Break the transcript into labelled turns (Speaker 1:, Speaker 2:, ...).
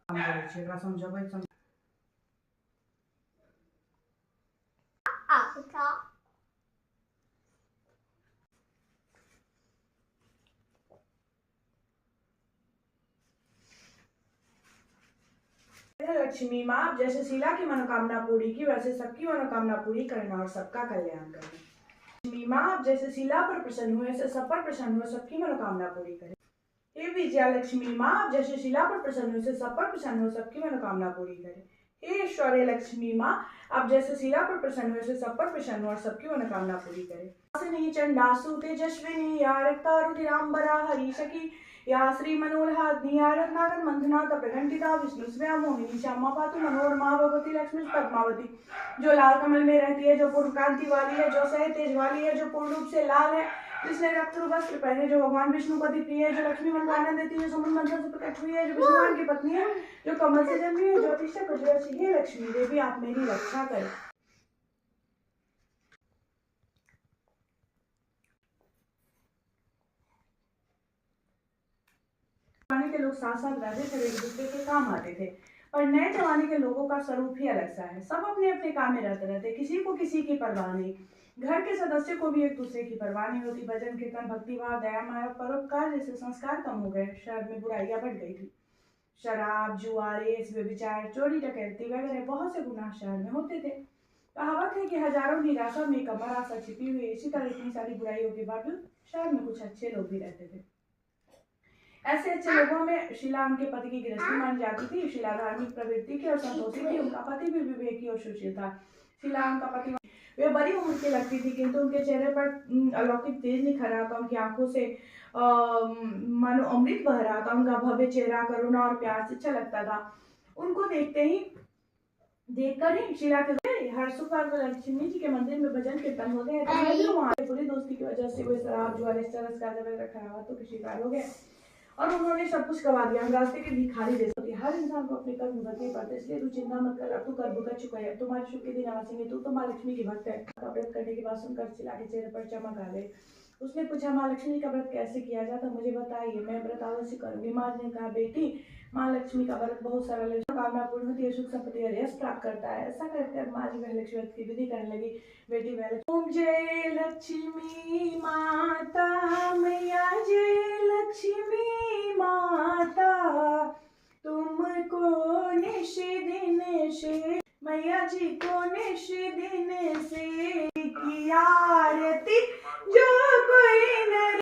Speaker 1: समझो भाई समझो। लक्ष्मी माँ जैसे शीला की मनोकामना पूरी की वैसे सबकी मनोकामना पूरी करना और सबका कल्याण करना। लक्ष्मी माँ जैसे शीला पर प्रसन्न हुए ऐसे सब पर प्रसन्न हुए सबकी मनोकामना पूरी करे। हे विजया लक्ष्मी माँ जैसे शीला पर प्रसन्न हुए सब पर प्रसन्न हो सबकी मनोकामना पूरी करे। हे ऐश्वर्य लक्ष्मी माँ आप जैसे शीला पर प्रसन्न हुए सब पर प्रसन्न हो और सबकी मनोकामना पूरी करे। चंडासु तेजस्विनी या रक्तारुधिरांबरा हरिशकी या श्री मनोल्हादिनी या रत्नाकर मंथना तप्रघंटिता विष्णु स्वयं मोहिनी श्यामा पातु मनोरमा भगवती लक्ष्मी पद्मावती। जो लाल कमल में रहती है, जो पूर्ण कांति वाली है, जो सह तेज वाली है, जो पूर्ण रूप से लाल है, जिसने रक्त वस्त्र पहने, जो भगवान विष्णु पति प्रिय है, जो लक्ष्मी मन को आनंद देती है, जो समुद्र मंथन से प्रकट हुई है, जो विष्णुवान की पत्नी है, जो कमल से जन्मी है, ज्योतिष प्रज्वलशी है लक्ष्मी देवी आप मेरी रक्षा करें। जमाने के लोग साथ साथ रहते थे, एक दूसरे के काम आते थे, पर नए जमाने के लोगों का स्वरूप ही अलग सा है। सब अपने अपने काम में रहते रहते, किसी को किसी की परवाह नहीं। घर के सदस्य को भी एक दूसरे की परवाह नहीं होती। भजन कीर्तन भक्तिभाव दया माया परोपकार जैसे संस्कार कम हो गए। शहर में बुराइयां बढ़ गई थी। शराब जुआ रेस व्यभिचार चोरी डकैती वगैरह बहुत से गुनाह शहर में होते थे। कहावत है कि हजारों निराशा में एक अमर आशा छिपी हुई। इसी तरह इतनी सारी बुराइयों के बावजूद शहर में कुछ अच्छे लोग भी रहते थे। ऐसे अच्छे लोगों में शीला उनके पति की गृहस्थी मानी जाती थी। शीला धार्मिक प्रवृत्ति की और संतोषी थी। उनका पति भी विवेकी और सुशील था। शीला उनका पति वे बड़ी उम्र की लगती थी, किंतु उनके चेहरे पर अलौकिक तेज निखर रहा था। उनकी आंखों से मानो अमृत बह रहा था। उनका भव्य चेहरा करुणा और प्यार से अच्छा लगता था। उनको देखकर ही शीला के हर शुक्रवार को लक्ष्मी जी के मंदिर में भजन कीर्तन होते हैं। वहाँ बुरी दोस्ती की वजह से वो शराब जुआ रेस्टोरेंट का जगह खराब तो की शिकार हो गए और उन्होंने सब कुछ गवा दिया। हम रास्ते के भिखारी जैसे होते। हर इंसान को अपने कर्म भुगतने पड़ते, इसलिए तू चिंता मत कर। अब तू कर भुगत चुका है, तुम्हारे शुभ के दिन आवासेंगे। तू तो माँ लक्ष्मी की भक्त है। व्रत करने की बात सुनकर शीला के चेहरे पर चमक आ गई। उसने पूछा, माँ लक्ष्मी का व्रत कैसे किया जाता, मुझे बताइए, मैं व्रत अवश्य करूंगी। माँ ने कहा, बेटी माँ लक्ष्मी का व्रत बहुत सरल है, कामना पूर्ण होती है, सुख संपत्ति और यश प्राप्त करता है। ऐसा कहकर माँ जी वह लक्ष्मी व्रत की विधि करने लगी। बेटी वह ओम जय लक्ष्मी माता मैया जय लक्ष्मी माता तुमको निश दिन से मैया जी को निश दिन से की आरती